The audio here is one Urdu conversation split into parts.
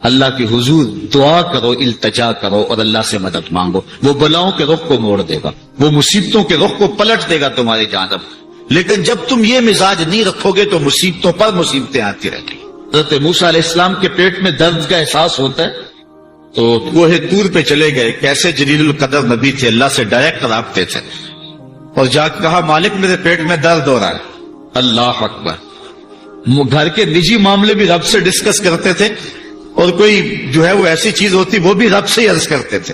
اللہ کے حضور دعا کرو، التجا کرو اور اللہ سے مدد مانگو. وہ بلاؤں کے رخ کو موڑ دے گا، وہ مصیبتوں کے رخ کو پلٹ دے گا تمہاری جانب. لیکن جب تم یہ مزاج نہیں رکھو گے تو مصیبتوں پر مصیبتیں آتی رہیں گی. حضرت موسیٰ علیہ السلام کے پیٹ میں درد کا احساس ہوتا ہے تو کوہ طور پہ چلے گئے. کیسے جلیل القدر نبی تھے، اللہ سے ڈائریکٹ رابطے تھے، اور جا کے کہا مالک میرے پیٹ میں درد ہو رہا ہے. اللہ اکبر. گھر کے نجی معاملے بھی رب سے ڈسکس کرتے تھے، اور کوئی جو ہے وہ ایسی چیز ہوتی وہ بھی رب سے ہی عرض کرتے تھے.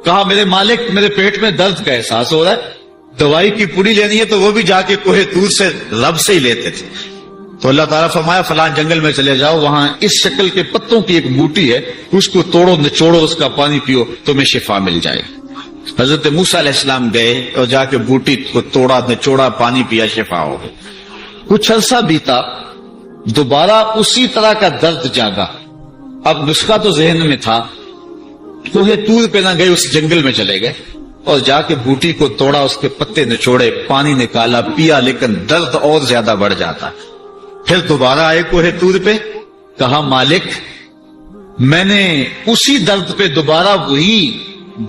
کہا میرے مالک میرے پیٹ میں درد کا احساس ہو رہا ہے، دوائی کی پوری لینی ہے، تو وہ بھی جا کے کوہ طور سے رب سے ہی لیتے تھے. تو اللہ تعالیٰ فرمایا فلاں جنگل میں چلے جاؤ، وہاں اس شکل کے پتوں کی ایک بوٹی ہے، اس کو توڑو نچوڑو، اس کا پانی پیو، تمہیں شفا مل جائے. حضرت موسیٰ علیہ السلام گئے اور جا کے بوٹی کو توڑا نچوڑا، پانی پیا، شفا ہو گئی. کچھ عرصہ بیتا، دوبارہ اسی طرح کا درد جاگا. اب نسخہ تو ذہن میں تھا، کوہ طور پہ نہ گئے، اس جنگل میں چلے گئے اور جا کے بوٹی کو توڑا، اس کے پتے نچوڑے، پانی نکالا، پیا، لیکن درد اور زیادہ بڑھ جاتا. پھر دوبارہ آئے کوہ طور پہ، کہا مالک میں نے اسی درد پہ دوبارہ وہی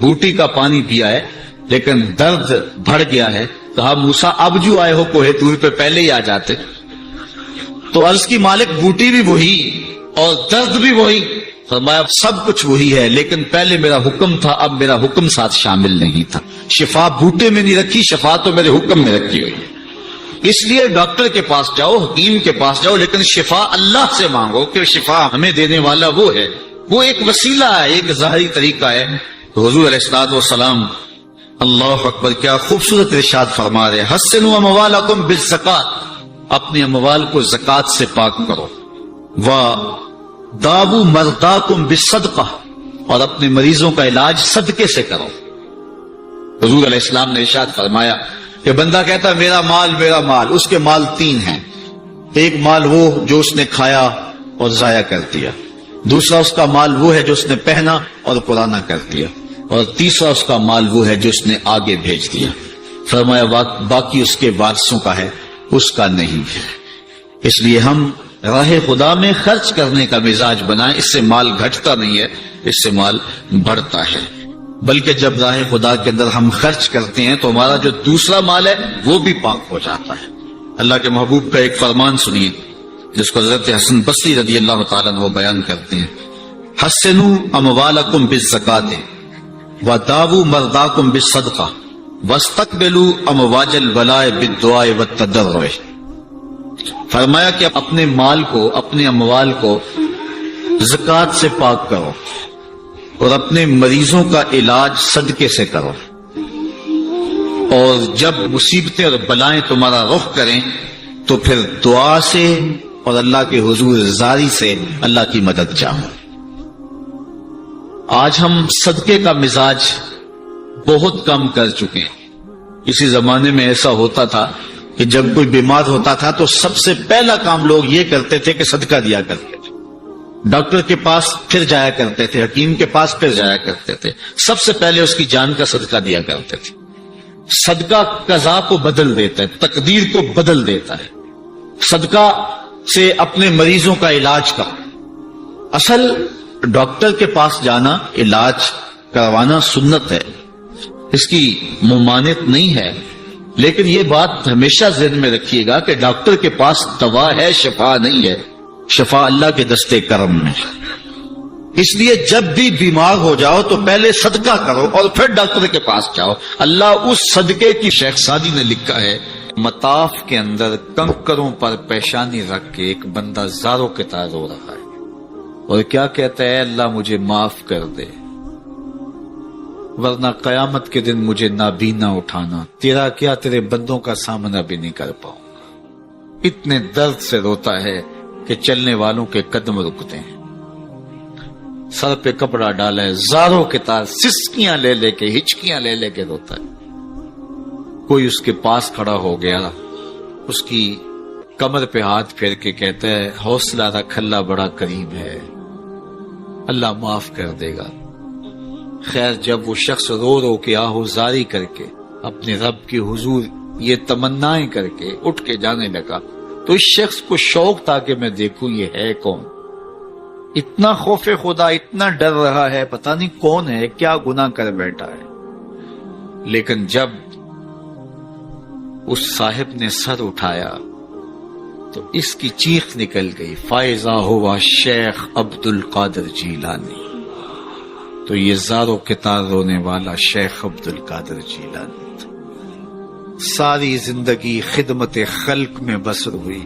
بوٹی کا پانی پیا ہے، لیکن درد بڑھ گیا ہے. کہا موسیٰ اب جو آئے ہو کوہ طور پہ پہلے ہی آ جاتے. تو عرض کی مالک بوٹی بھی وہی اور درد بھی وہی. فرمایا سب کچھ وہی ہے، لیکن پہلے میرا حکم تھا، اب میرا حکم ساتھ شامل نہیں تھا. شفا بوٹے میں نہیں رکھی، شفا تو میرے حکم میں رکھی ہوئی. اس لیے ڈاکٹر کے پاس جاؤ، حکیم کے پاس جاؤ، لیکن شفا اللہ سے مانگو، کہ شفا ہمیں دینے والا وہ ہے. وہ ایک وسیلہ ہے، ایک ظاہری طریقہ ہے. حضور علیہ الصلوۃ والسلام اللہ اکبر کیا خوبصورت ارشاد فرما رہے، حسنوا اموالکم بالزکات، اپنے اموال کو زکات سے پاک کرو. وَدَاوُوا مَرْضَاكُمْ بِالصَّدْقَةِ، اور اپنے مریضوں کا علاج صدقے سے کرو. حضور علیہ السلام نے ارشاد فرمایا کہ بندہ کہتا ہے میرا مال، اس کے مال تین ہیں. ایک مال وہ جو اس نے کھایا اور ضائع کر دیا، دوسرا اس کا مال وہ ہے جو اس نے پہنا اور پرانا کر دیا، اور تیسرا اس کا مال وہ ہے جو اس نے آگے بھیج دیا. فرمایا باقی اس کے وارثوں کا ہے، اس کا نہیں ہے. اس لیے ہم راہ خدا میں خرچ کرنے کا مزاج بنائیں. اس سے مال گھٹتا نہیں ہے، اس سے مال بڑھتا ہے. بلکہ جب راہ خدا کے اندر ہم خرچ کرتے ہیں تو ہمارا جو دوسرا مال ہے وہ بھی پاک ہو جاتا ہے. اللہ کے محبوب کا ایک فرمان سنیے جس کو حضرت حسن بصری رضی اللہ تعالیٰ عنہ بیان کرتے ہیں، حسنوا اموالکم بالزکات وداووا مرضاکم بالصدقہ واستقبلوا امواج الولاء بالدعاء والتضرع. فرمایا کہ اپنے مال کو، اپنے اموال کو زکات سے پاک کرو اور اپنے مریضوں کا علاج صدقے سے کرو، اور جب مصیبتیں اور بلائیں تمہارا رخ کریں تو پھر دعا سے اور اللہ کے حضور زاری سے اللہ کی مدد چاہو. آج ہم صدقے کا مزاج بہت کم کر چکے ہیں. اسی زمانے میں ایسا ہوتا تھا کہ جب کوئی بیمار ہوتا تھا تو سب سے پہلا کام لوگ یہ کرتے تھے کہ صدقہ دیا کرتے تھے. ڈاکٹر کے پاس پھر جایا کرتے تھے، حکیم کے پاس پھر جایا کرتے تھے، سب سے پہلے اس کی جان کا صدقہ دیا کرتے تھے. صدقہ قضا کو بدل دیتا ہے، تقدیر کو بدل دیتا ہے. صدقہ سے اپنے مریضوں کا علاج کا، اصل ڈاکٹر کے پاس جانا، علاج کروانا سنت ہے، اس کی ممانعت نہیں ہے. لیکن یہ بات ہمیشہ ذہن میں رکھیے گا کہ ڈاکٹر کے پاس دوا ہے، شفا نہیں ہے. شفا اللہ کے دستے کرم میں. اس لیے جب بھی بیمار ہو جاؤ تو پہلے صدقہ کرو اور پھر ڈاکٹر کے پاس جاؤ. اللہ اس صدقے کی، شیخ سعدی نے لکھا ہے، مطاف کے اندر کنکروں پر پیشانی رکھ کے ایک بندہ زاروں کے طرح رو رہا ہے اور کیا کہتا ہے، اللہ مجھے معاف کر دے ورنہ قیامت کے دن مجھے نابینا اٹھانا، تیرا کیا تیرے بندوں کا سامنا بھی نہیں کر پاؤں گا. اتنے درد سے روتا ہے کہ چلنے والوں کے قدم رکتے ہیں. سر پہ کپڑا ڈالا ہے، زاروں کے تار، سسکیاں لے لے کے، ہچکیاں لے لے کے روتا ہے. کوئی اس کے پاس کھڑا ہو گیا، اس کی کمر پہ ہاتھ پھیر کے کہتا ہے، حوصلہ رکھ، اللہ بڑا کریم ہے، اللہ معاف کر دے گا. خیر جب وہ شخص رو رو کے آہوزاری کر کے اپنے رب کی حضور یہ تمنائیں کر کے اٹھ کے جانے لگا تو اس شخص کو شوق تھا کہ میں دیکھوں یہ ہے کون. اتنا خوف خدا، اتنا ڈر رہا ہے، پتہ نہیں کون ہے، کیا گناہ کر بیٹھا ہے. لیکن جب اس صاحب نے سر اٹھایا تو اس کی چیخ نکل گئی، فائزہ ہوا شیخ عبد القادر جیلانی. تو یہ زاروں کے تار رونے والا شیخ عبد القادر جیلانی تھا. ساری زندگی خدمت خلق میں بسر ہوئی،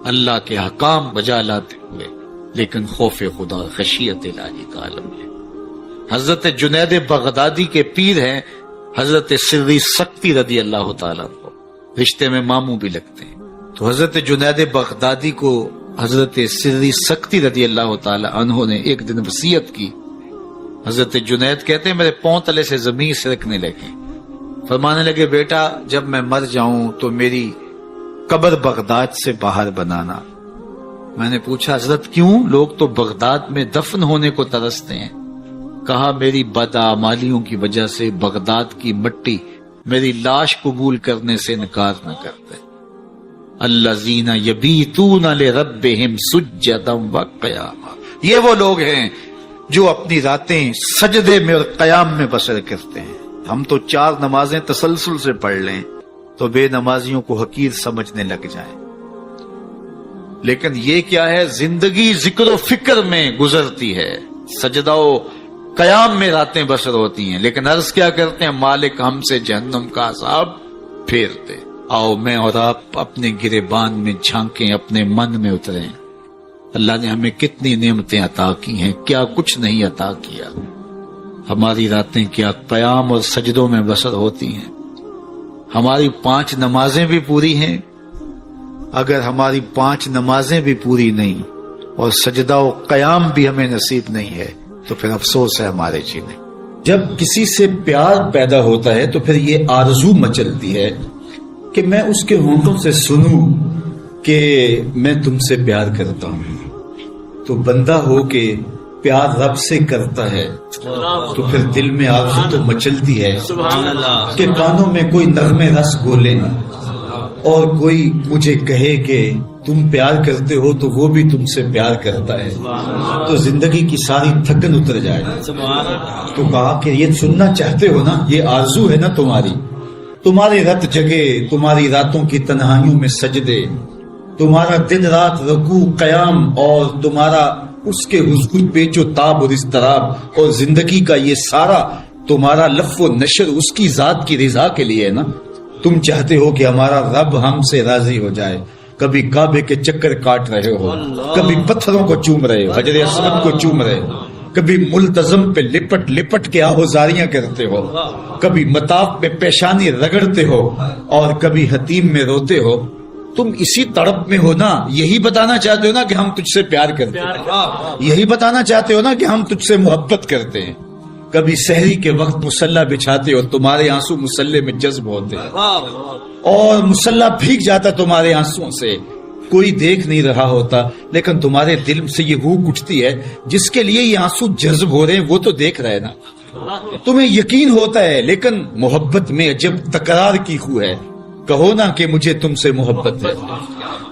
اللہ کے حکام بجا لاتے ہوئے، لیکن خوف خدا خشیت الہی کا عالم ہے. حضرت جنید بغدادی کے پیر ہیں حضرت سری سکتی رضی اللہ تعالیٰ کو، رشتے میں ماموں بھی لگتے ہیں. تو حضرت جنید بغدادی کو حضرت سری سکتی رضی اللہ تعالیٰ عنہ نے ایک دن وصیت کی. حضرت جنید کہتے ہیں میرے پاؤں تلے سے زمین سرکنے لگی. فرمانے لگے بیٹا جب میں مر جاؤں تو میری قبر بغداد سے باہر بنانا. میں نے پوچھا حضرت کیوں؟ لوگ تو بغداد میں دفن ہونے کو ترستے ہیں. کہا میری بدعمالیوں کی وجہ سے بغداد کی مٹی میری لاش قبول کرنے سے انکار نہ کرتے. الذین یبیتون لربہم سجدا وقیاما، یہ وہ لوگ ہیں جو اپنی راتیں سجدے میں اور قیام میں بسر کرتے ہیں. ہم تو 4 نمازیں تسلسل سے پڑھ لیں تو بے نمازیوں کو حقیر سمجھنے لگ جائیں. لیکن یہ کیا ہے، زندگی ذکر و فکر میں گزرتی ہے، سجدہ و قیام میں راتیں بسر ہوتی ہیں. لیکن عرض کیا کرتے ہیں، مالک ہم سے جہنم کا عذاب پھیر دے. آؤ میں اور آپ اپنے گریبان میں جھانکیں، اپنے من میں اتریں. اللہ نے ہمیں کتنی نعمتیں عطا کی ہیں، کیا کچھ نہیں عطا کیا. ہماری راتیں کیا قیام اور سجدوں میں بسر ہوتی ہیں. ہماری 5 نمازیں بھی پوری ہیں. اگر ہماری 5 نمازیں بھی پوری نہیں اور سجدہ و قیام بھی ہمیں نصیب نہیں ہے تو پھر افسوس ہے ہمارے جینے. جب کسی سے پیار پیدا ہوتا ہے تو پھر یہ آرزو مچلتی ہے کہ میں اس کے ہونٹوں سے سنوں کہ میں تم سے پیار کرتا ہوں. تو بندہ ہو کے پیار رب سے کرتا ہے تو پھر دل میں آرزو تو مچلتی ہے کہ کانوں میں کوئی نغمے رس گولے اور کوئی مجھے کہے کہ تم پیار کرتے ہو تو وہ بھی تم سے پیار کرتا ہے، تو زندگی کی ساری تھکن اتر جائے. تو کہا کہ یہ سننا چاہتے ہو نا، یہ آرزو ہے نا تمہاری، تمہاری رت جگے، تمہاری راتوں کی تنہائیوں میں سجدے، تمہارا دن رات رکوع قیام اور تمہارا اس کے حضور پیچ و تاب اور اضطراب اور زندگی کا یہ سارا تمہارا لف و نشر اس کی ذات کی رضا کے لیے ہے نا. تم چاہتے ہو کہ ہمارا رب ہم سے راضی ہو جائے. کبھی کعبے کے چکر کاٹ رہے ہو، کبھی پتھروں کو چوم رہے ہو، حجر اسود کو چوم رہے ہو، کبھی ملتزم پہ لپٹ لپٹ کے آہوزاریاں کرتے ہو، کبھی مطاف پہ پیشانی رگڑتے ہو اور کبھی حتیم میں روتے ہو. تم اسی تڑپ میں ہو نا. یہی بتانا چاہتے ہو نا کہ ہم تجھ سے پیار کرتے ہیں، یہی بتانا چاہتے ہو نا کہ ہم تجھ سے محبت کرتے ہیں. کبھی سحری کے وقت مصلی بچھاتے ہو، تمہارے آنسو مصلی میں جذب ہوتے ہیں اور مصلی بھیگ جاتا تمہارے آنسوؤں سے. کوئی دیکھ نہیں رہا ہوتا لیکن تمہارے دل سے یہ روح اٹھتی ہے جس کے لیے یہ آنسو جذب ہو رہے ہیں وہ تو دیکھ رہے نا. تمہیں یقین ہوتا ہے لیکن محبت میں عجب تکرار کی خو ہے. کہو نا کہ مجھے تم سے محبت ہے،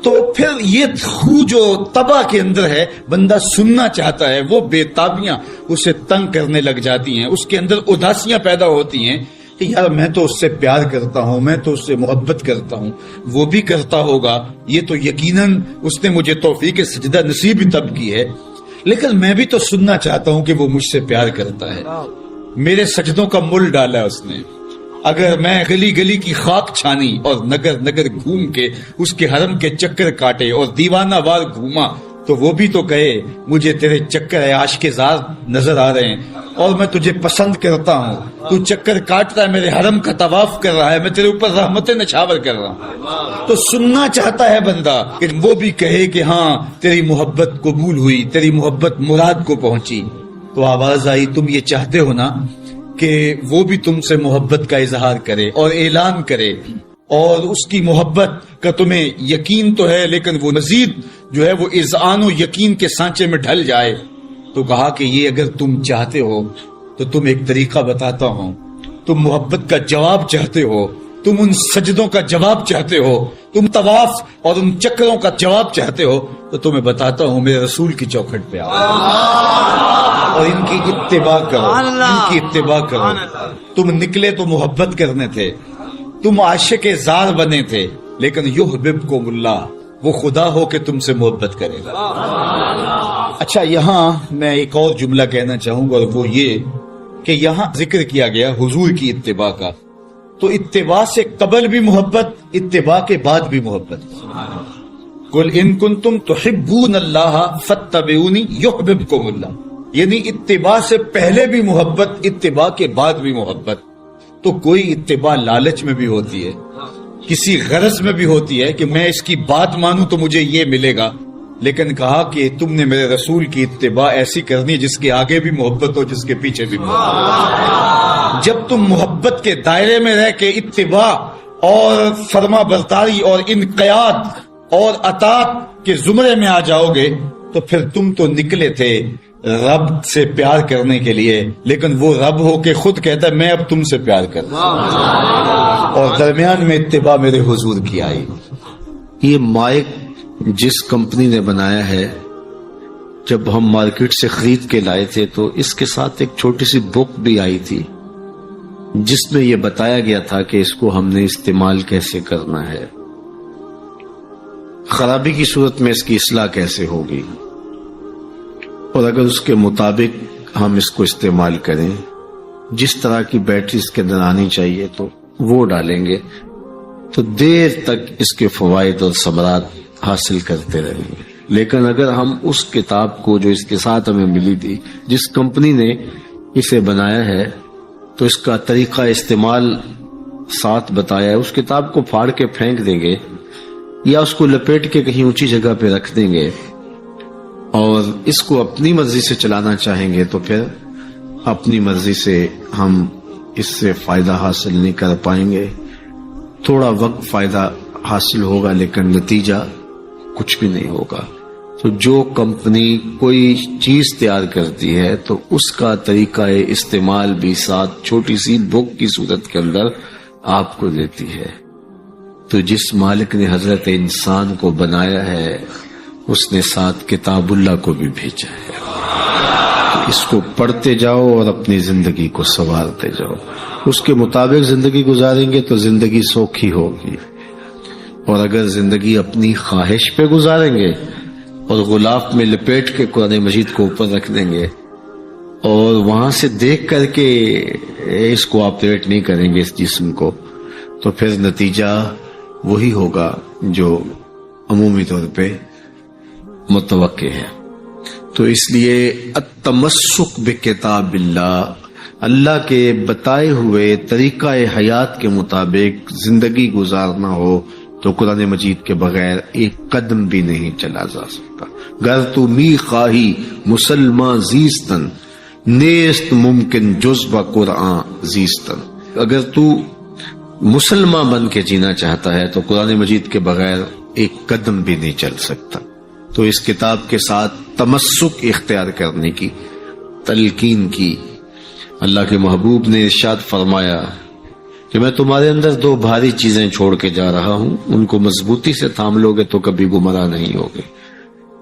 تو پھر یہ خو جو طبع کے اندر ہے بندہ سننا چاہتا ہے، وہ بے تابیاں اسے تنگ کرنے لگ جاتی ہیں. اس کے اندر اداسیاں پیدا ہوتی ہیں کہ یار میں تو اس سے پیار کرتا ہوں، میں تو اس سے محبت کرتا ہوں، وہ بھی کرتا ہوگا، یہ تو یقیناً اس نے مجھے توفیق سجدہ نصیب تب کی ہے، لیکن میں بھی تو سننا چاہتا ہوں کہ وہ مجھ سے پیار کرتا ہے. میرے سجدوں کا مل ڈالا اس نے. اگر میں گلی گلی کی خاک چھانی اور نگر نگر گھوم کے اس کے حرم کے چکر کاٹے اور دیوانہ وار گھوما تو وہ بھی تو کہے مجھے تیرے چکر عاشق زار نظر آ رہے ہیں اور میں تجھے پسند کرتا ہوں، تو چکر کاٹتا ہے، میرے حرم کا طواف کر رہا ہے، میں تیرے اوپر رحمتیں نچھاور کر رہا ہوں. تو سننا چاہتا ہے بندہ کہ وہ بھی کہے کہ ہاں تیری محبت قبول ہوئی، تیری محبت مراد کو پہنچی. تو آواز آئی تم یہ چاہتے ہو نا کہ وہ بھی تم سے محبت کا اظہار کرے اور اعلان کرے اور اس کی محبت کا تمہیں یقین تو ہے لیکن وہ مزید جو ہے وہ اذعان و یقین کے سانچے میں ڈھل جائے. تو کہا کہ یہ اگر تم چاہتے ہو تو تم ایک طریقہ بتاتا ہوں. تم محبت کا جواب چاہتے ہو، تم ان سجدوں کا جواب چاہتے ہو، تم طواف اور ان چکروں کا جواب چاہتے ہو، تو تمہیں بتاتا ہوں میرے رسول کی چوکھٹ پہ آؤ اور ان کی اتباع کرو، ان کی اتباع کرو۔ تم نکلے تو محبت کرنے تھے، تم عاشق زار بنے تھے، لیکن یحببکم اللہ، وہ خدا ہو کہ تم سے محبت کرے گا۔ اچھا، یہاں میں ایک اور جملہ کہنا چاہوں گا، اور وہ یہ کہ یہاں ذکر کیا گیا حضور کی اتباع کا، تو اتباع سے قبل بھی محبت، اتباع کے بعد بھی محبت۔ قل ان کنتم تحبون اللہ فاتبعونی یحببکم اللہ، یعنی اتباع سے پہلے بھی محبت، اتباع کے بعد بھی محبت۔ تو کوئی اتباع لالچ میں بھی ہوتی ہے، کسی غرض میں بھی ہوتی ہے کہ میں اس کی بات مانوں تو مجھے یہ ملے گا، لیکن کہا کہ تم نے میرے رسول کی اتباع ایسی کرنی جس کے آگے بھی محبت ہو، جس کے پیچھے بھی محبت۔ جب تم محبت کے دائرے میں رہ کے اتباع اور فرما برداری اور انقیاد اور اطاعت کے زمرے میں آ جاؤ گے تو پھر تم تو نکلے تھے رب سے پیار کرنے کے لیے، لیکن وہ رب ہو کے خود کہتا ہے میں اب تم سے پیار کرتا ہوں، اور درمیان میں اتباع میرے حضور کی آئی۔ یہ مائک جس کمپنی نے بنایا ہے، جب ہم مارکیٹ سے خرید کے لائے تھے تو اس کے ساتھ ایک چھوٹی سی بک بھی آئی تھی جس میں یہ بتایا گیا تھا کہ اس کو ہم نے استعمال کیسے کرنا ہے، خرابی کی صورت میں اس کی اصلاح کیسے ہوگی، اور اگر اس کے مطابق ہم اس کو استعمال کریں، جس طرح کی بیٹری اس کے اندر آنی چاہیے تو وہ ڈالیں گے تو دیر تک اس کے فوائد اور ثمرات حاصل کرتے رہیں گے۔ لیکن اگر ہم اس کتاب کو جو اس کے ساتھ ہمیں ملی تھی، جس کمپنی نے اسے بنایا ہے، تو اس کا طریقہ استعمال ساتھ بتایا ہے، اس کتاب کو پھاڑ کے پھینک دیں گے یا اس کو لپیٹ کے کہیں اونچی جگہ پہ رکھ دیں گے اور اس کو اپنی مرضی سے چلانا چاہیں گے تو پھر اپنی مرضی سے ہم اس سے فائدہ حاصل نہیں کر پائیں گے۔ تھوڑا وقت فائدہ حاصل ہوگا لیکن نتیجہ کچھ بھی نہیں ہوگا۔ تو جو کمپنی کوئی چیز تیار کرتی ہے تو اس کا طریقہ استعمال بھی ساتھ چھوٹی سی بک کی صورت کے اندر آپ کو دیتی ہے۔ تو جس مالک نے حضرت انسان کو بنایا ہے اس نے ساتھ کتاب اللہ کو بھی بھیجا ہے، اس کو پڑھتے جاؤ اور اپنی زندگی کو سنوارتے جاؤ، اس کے مطابق زندگی گزاریں گے تو زندگی سوکھی ہوگی، اور اگر زندگی اپنی خواہش پہ گزاریں گے اور غلاف میں لپیٹ کے قرآن مجید کو اوپر رکھ دیں گے اور وہاں سے دیکھ کر کے اس کو آپریٹ نہیں کریں گے اس جسم کو، تو پھر نتیجہ وہی ہوگا جو عمومی طور پہ متوقع ہے۔ تو اس لیے التمسک بکتاب اللہ، اللہ کے بتائے ہوئے طریقہ حیات کے مطابق زندگی گزارنا ہو تو قرآن مجید کے بغیر ایک قدم بھی نہیں چلا جا سکتا۔ گر تو می خواہی مسلمان زیستن، نیست ممکن جزبہ قرآن زیستن، اگر تو مسلمان بن کے جینا چاہتا ہے تو قرآن مجید کے بغیر ایک قدم بھی نہیں چل سکتا۔ تو اس کتاب کے ساتھ تمسک اختیار کرنے کی تلقین کی۔ اللہ کے محبوب نے ارشاد فرمایا کہ میں تمہارے اندر دو بھاری چیزیں چھوڑ کے جا رہا ہوں، ان کو مضبوطی سے تھام لو گے تو کبھی گمراہ نہیں ہوگے۔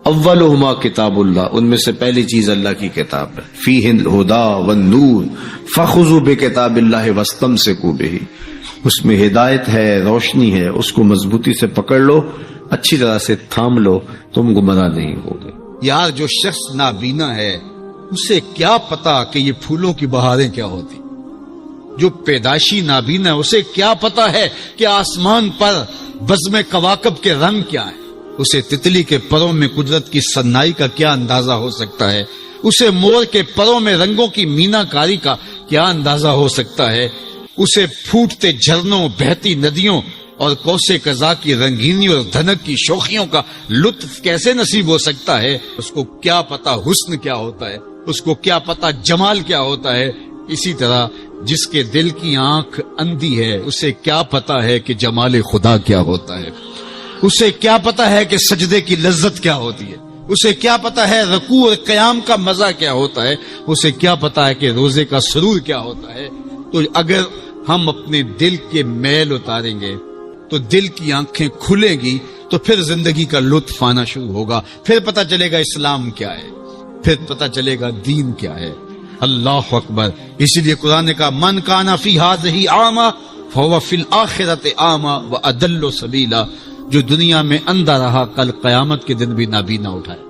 اولہما کتاب اللہ، ان میں سے پہلی چیز اللہ کی کتاب ہے، فیہ الہدی والنور فخذوا بکتاب اللہ واستمسکوا بہ، اس میں ہدایت ہے، روشنی ہے، اس کو مضبوطی سے پکڑ لو، اچھی طرح سے تھام لو، تم گمراہ نہیں ہوگے۔ یار جو شخص نابینا ہے اسے کیا پتا کہ یہ پھولوں کی بہاریں کیا ہوتی، جو پیدائشی نابینا ہے اسے کیا پتا ہے کہ آسمان پر بزم کواکب کے رنگ کیا ہے، اسے تتلی کے پروں میں قدرت کی سنائی کا کیا اندازہ ہو سکتا ہے، اسے مور کے پروں میں رنگوں کی مینا کاری کا کیا اندازہ ہو سکتا ہے، اسے پھوٹتے جھرنوں، بہتی ندیوں اور کوسے قضا کی رنگینی اور دھنک کی شوخیوں کا لطف کیسے نصیب ہو سکتا ہے، اس کو کیا پتا حسن کیا ہوتا ہے، اس کو کیا پتا جمال کیا ہوتا ہے۔ اسی طرح جس کے دل کی آنکھ اندھی ہے اسے کیا پتا ہے کہ جمال خدا کیا ہوتا ہے، اسے کیا پتا ہے کہ سجدے کی لذت کیا ہوتی ہے، اسے کیا پتا ہے رکوع اور قیام کا مزہ کیا ہوتا ہے، اسے کیا پتا ہے کہ روزے کا سرور کیا ہوتا ہے۔ تو اگر ہم اپنے دل کے میل اتاریں گے تو دل کی آنکھیں کھلیں گی تو پھر زندگی کا لطف آنا شروع ہوگا، پھر پتہ چلے گا اسلام کیا ہے، پھر پتہ چلے گا دین کیا ہے۔ اللہ اکبر۔ اسی لیے قرآن نے کہا من کان فی ہذہ اعمی فہو فی الآخرۃ اعمی واضل سبیلا، جو دنیا میں اندھا رہا کل قیامت کے دن بھی نابینا اٹھائے۔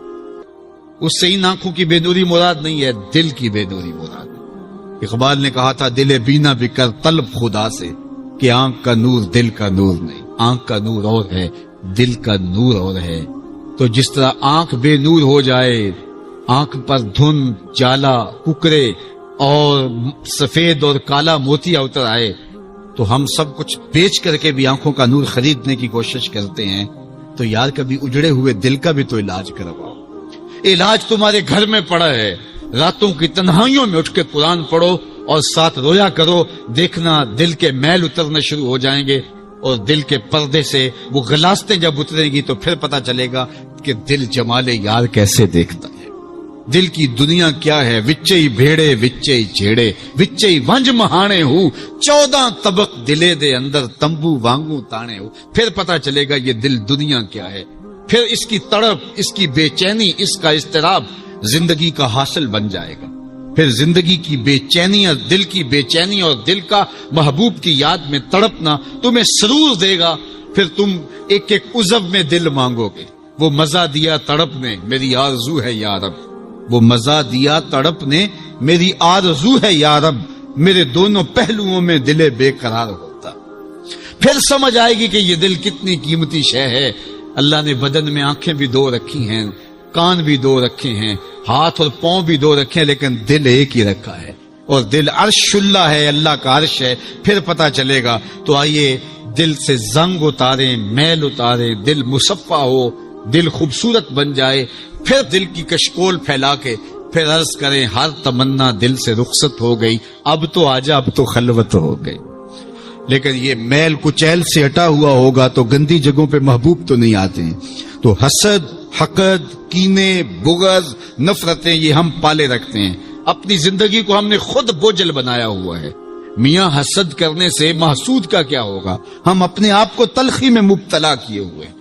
اس سے ان آنکھوں کی بے نوری مراد نہیں ہے، دل کی بے نوری مراد ہے۔ اقبال نے کہا تھا دل بینا بھی کر طلب خدا سے، کہ آنکھ کا نور دل کا نور نہیں، آنکھ کا نور اور ہے، دل کا نور اور ہے۔ تو جس طرح آنکھ بے نور ہو جائے، آنکھ پر دھند، جالا، ککرے اور سفید اور کالا موتیا اتر آئے، تو ہم سب کچھ بیچ کر کے بھی آنکھوں کا نور خریدنے کی کوشش کرتے ہیں۔ تو یار کبھی اجڑے ہوئے دل کا بھی تو علاج کرواؤ۔ علاج تمہارے گھر میں پڑا ہے، راتوں کی تنہائیوں میں اٹھ کے قرآن پڑھو اور ساتھ رویا کرو، دیکھنا دل کے میل اترنا شروع ہو جائیں گے، اور دل کے پردے سے وہ غلاستیں جب اتریں گی تو پھر پتہ چلے گا کہ دل جمال یار کیسے دیکھتا ہے، دل کی دنیا کیا ہے۔ وچئی بھیڑے وچئی جھیڑے وچئی ونج مہانے ہو، 14 طبق دلے دے اندر تمبو وانگو تانے ہو۔ پھر پتہ چلے گا یہ دل دنیا کیا ہے، پھر اس کی تڑپ، اس کی بے چینی، اس کا اضطراب زندگی کا حاصل بن جائے گا۔ پھر زندگی کی بے چینی اور دل کی بے چینی اور دل کا محبوب کی یاد میں تڑپنا تمہیں سرور دے گا۔ پھر تم ایک ایک عضو میں دل مانگو گے۔ وہ مزہ دیا تڑپ نے میری آرزو ہے یا رب، وہ مزہ دیا تڑپ نے میری آرزو ہے یا رب، میرے دونوں پہلوؤں میں دل بے قرار ہوتا۔ پھر سمجھ آئے گی کہ یہ دل کتنی قیمتی شے ہے۔ اللہ نے بدن میں آنکھیں بھی دو رکھی ہیں، کان بھی دو رکھے ہیں، ہاتھ اور پاؤں بھی دو رکھے ہیں، لیکن دل ایک ہی رکھا ہے، اور دل عرش اللہ ہے، اللہ کا عرش ہے۔ پھر پتہ چلے گا۔ تو آئیے دل سے زنگ اتاریں، میل اتاریں، دل مصفا ہو، دل خوبصورت بن جائے، پھر دل کی کشکول پھیلا کے پھر عرض کریں ہر تمنا دل سے رخصت ہو گئی، اب تو آجا، اب تو خلوت ہو گئی۔ لیکن یہ میل کچیل سے ہٹا ہوا ہوگا تو گندی جگہوں پہ محبوب تو نہیں آتے ہیں۔ تو حسد، حقد، کینے، بغض، نفرتیں یہ ہم پالے رکھتے ہیں، اپنی زندگی کو ہم نے خود بوجھل بنایا ہوا ہے۔ میاں حسد کرنے سے محسود کا کیا ہوگا؟ ہم اپنے آپ کو تلخی میں مبتلا کیے ہوئے ہیں۔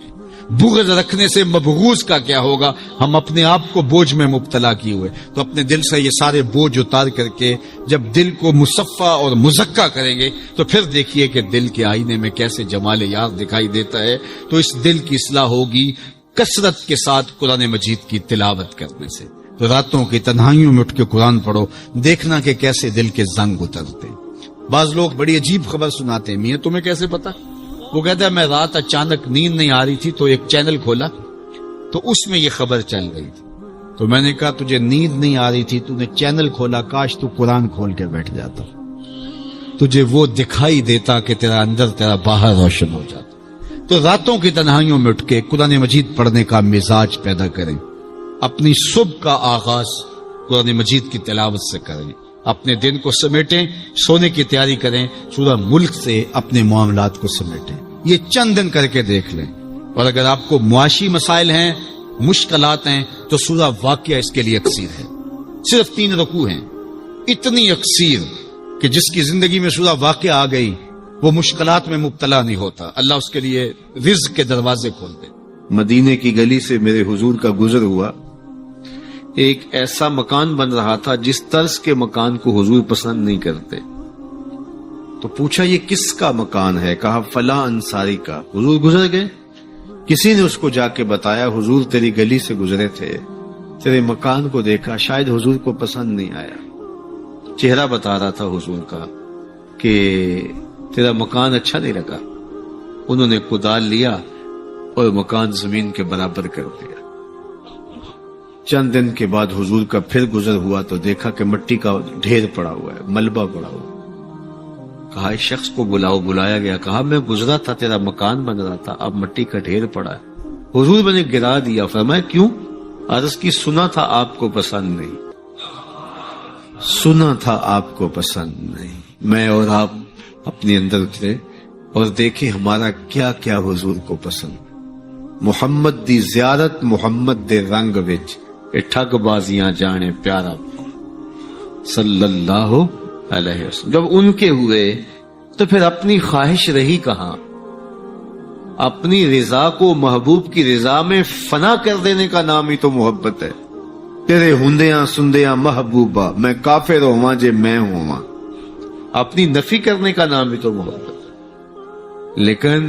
بغض رکھنے سے مبغوض کا کیا ہوگا؟ ہم اپنے آپ کو بوجھ میں مبتلا کیے ہوئے۔ تو اپنے دل سے یہ سارے بوجھ اتار کر کے جب دل کو مصفا اور مزکا کریں گے تو پھر دیکھیے کہ دل کے آئینے میں کیسے جمال یار دکھائی دیتا ہے۔ تو اس دل کی اصلاح ہوگی کثرت کے ساتھ قرآن مجید کی تلاوت کرنے سے۔ تو راتوں کی تنہائیوں میں اٹھ کے قرآن پڑھو، دیکھنا کہ کیسے دل کے زنگ اترتے۔ بعض لوگ بڑی عجیب خبر سناتے ہیں، میاں تمہیں کیسے پتا؟ وہ کہتا ہے میں رات اچانک نیند نہیں آ رہی تھی تو ایک چینل کھولا تو اس میں یہ خبر چل رہی تھی۔ تو میں نے کہا تجھے نیند نہیں آ رہی تھی، تو نے چینل کھولا، کاش تو قرآن کھول کے بیٹھ جاتا، تجھے وہ دکھائی دیتا کہ تیرا اندر تیرا باہر روشن ہو جاتا۔ تو راتوں کی تنہائیوں میں اٹھ کے قرآن مجید پڑھنے کا مزاج پیدا کریں، اپنی صبح کا آغاز قرآن مجید کی تلاوت سے کریں، اپنے دن کو سمیٹیں، سونے کی تیاری کریں، سورہ ملک سے اپنے معاملات کو سمیٹیں۔ یہ چند دن کر کے دیکھ لیں۔ اور اگر آپ کو معاشی مسائل ہیں، مشکلات ہیں، تو سورہ واقعہ اس کے لیے اکثیر ہے۔ صرف 3 رکوع ہیں، اتنی اکثیر کہ جس کی زندگی میں سورہ واقعہ آ گئی وہ مشکلات میں مبتلا نہیں ہوتا، اللہ اس کے لیے رزق کے دروازے کھول دے۔ مدینے کی گلی سے میرے حضور کا گزر ہوا، ایک ایسا مکان بن رہا تھا جس طرز کے مکان کو حضور پسند نہیں کرتے۔ تو پوچھا یہ کس کا مکان ہے؟ کہا فلاں انصاری کا۔ حضور گزر گئے، کسی نے اس کو جا کے بتایا حضور تیری گلی سے گزرے تھے، تیرے مکان کو دیکھا، شاید حضور کو پسند نہیں آیا۔ چہرہ بتا رہا تھا حضور کا کہ تیرا مکان اچھا نہیں لگا۔ انہوں نے کدال لیا اور مکان زمین کے برابر کر دیا۔ چند دن کے بعد حضور کا پھر گزر ہوا تو دیکھا کہ مٹی کا ڈھیر پڑا ہوا ہے، ملبہ پڑا ہوا۔ کہا اس شخص کو بلاؤ، بلایا گیا، کہا میں گزرا تھا، تیرا مکان بن رہا تھا، اب مٹی کا ڈھیر پڑا ہے۔ حضور میں نے گرا دیا۔ فرمایا کیوں؟ عرض کی سنا تھا آپ کو پسند نہیں، سنا تھا آپ کو پسند نہیں۔ میں اور آپ اپنے اندر اترے اور دیکھیں ہمارا کیا کیا حضور کو پسند۔ محمد دی زیارت محمد دے رنگ وچ اے ٹھگ بازیاں جانے پیارا صلی اللہ علیہ وسلم۔ جب ان کے ہوئے تو پھر اپنی خواہش رہی کہاں؟ اپنی رضا کو محبوب کی رضا میں فنا کر دینے کا نام ہی تو محبت ہے. تیرے ہندیاں سندیاں محبوبہ میں کافر ہواں جے میں ہواں، اپنی نفی کرنے کا نام ہی تو محبت ہے. لیکن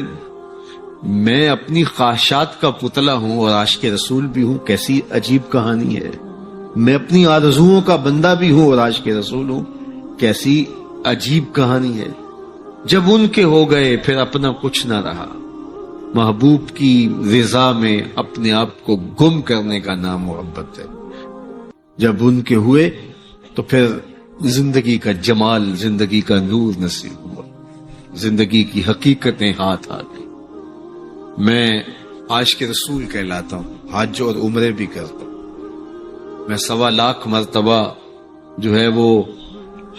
میں اپنی خواہشات کا پتلا ہوں اور عاشق رسول بھی ہوں. کیسی عجیب کہانی ہے. میں اپنی آرزوؤں کا بندہ بھی ہوں اور عاشق رسول ہوں. کیسی عجیب کہانی ہے. جب ان کے ہو گئے پھر اپنا کچھ نہ رہا. محبوب کی رضا میں اپنے آپ کو گم کرنے کا نام محبت ہے. جب ان کے ہوئے تو پھر زندگی کا جمال، زندگی کا نور نصیب ہوا، زندگی کی حقیقتیں ہاتھ آ گئی. میں عاشق رسول کہلاتا ہوں، حج اور عمرے بھی کرتا ہوں. میں 1.25 لاکھ مرتبہ جو ہے وہ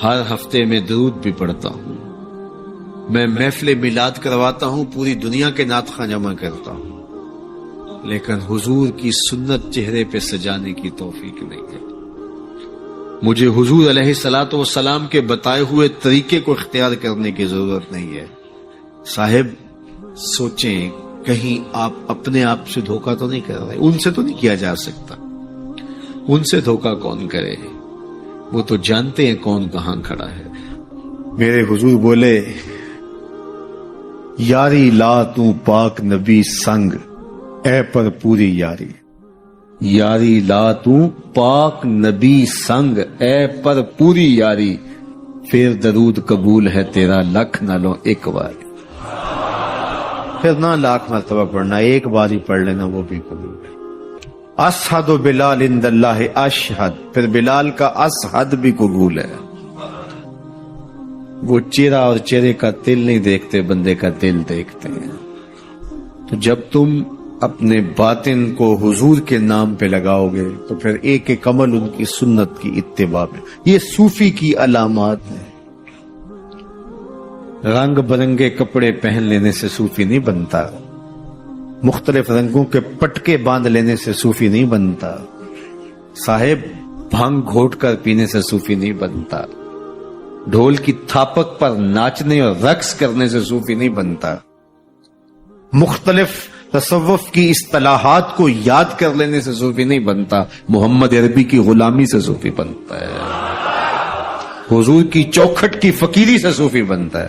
ہر ہفتے میں درود بھی پڑھتا ہوں. میں محفل میلاد کرواتا ہوں، پوری دنیا کے نعت خواں جمع کرتا ہوں، لیکن حضور کی سنت چہرے پہ سجانے کی توفیق نہیں ہے. مجھے حضور علیہ الصلوۃ والسلام کے بتائے ہوئے طریقے کو اختیار کرنے کی ضرورت نہیں ہے. صاحب سوچیں، کہیں آپ اپنے آپ سے دھوکہ تو نہیں کر رہے؟ ان سے تو نہیں کیا جا سکتا. ان سے دھوکہ کون کرے؟ وہ تو جانتے ہیں کون کہاں کھڑا ہے. میرے حضور بولے، یاری لا تو پاک نبی سنگ اے پر پوری یاری. یاری لا تو پاک نبی سنگ اے پر پوری یاری. پھر درود قبول ہے تیرا لکھ نہ لو ایک بار. پھر نہ لاکھ مرتبہ پڑھنا، ایک بار ہی پڑھ لینا وہ بھی قبول ہے. اشہد بلال عند اللہ اشہد، پھر بلال کا اشہد بھی قبول ہے. وہ چہرہ اور چہرے کا دل نہیں دیکھتے، بندے کا دل دیکھتے ہیں. تو جب تم اپنے باطن کو حضور کے نام پہ لگاؤ گے تو پھر ایک ایک عمل ان کی سنت کی اتباع میں. یہ صوفی کی علامات ہیں. رنگ برنگے کپڑے پہن لینے سے صوفی نہیں بنتا. مختلف رنگوں کے پٹکے باندھ لینے سے صوفی نہیں بنتا. صاحب بھنگ گھوٹ کر پینے سے صوفی نہیں بنتا. ڈھول کی تھاپک پر ناچنے اور رقص کرنے سے صوفی نہیں بنتا. مختلف تصوف کی اصطلاحات کو یاد کر لینے سے صوفی نہیں بنتا. محمد عربی کی غلامی سے صوفی بنتا ہے. حضور کی چوکھٹ کی فقیری سے صوفی بنتا ہے.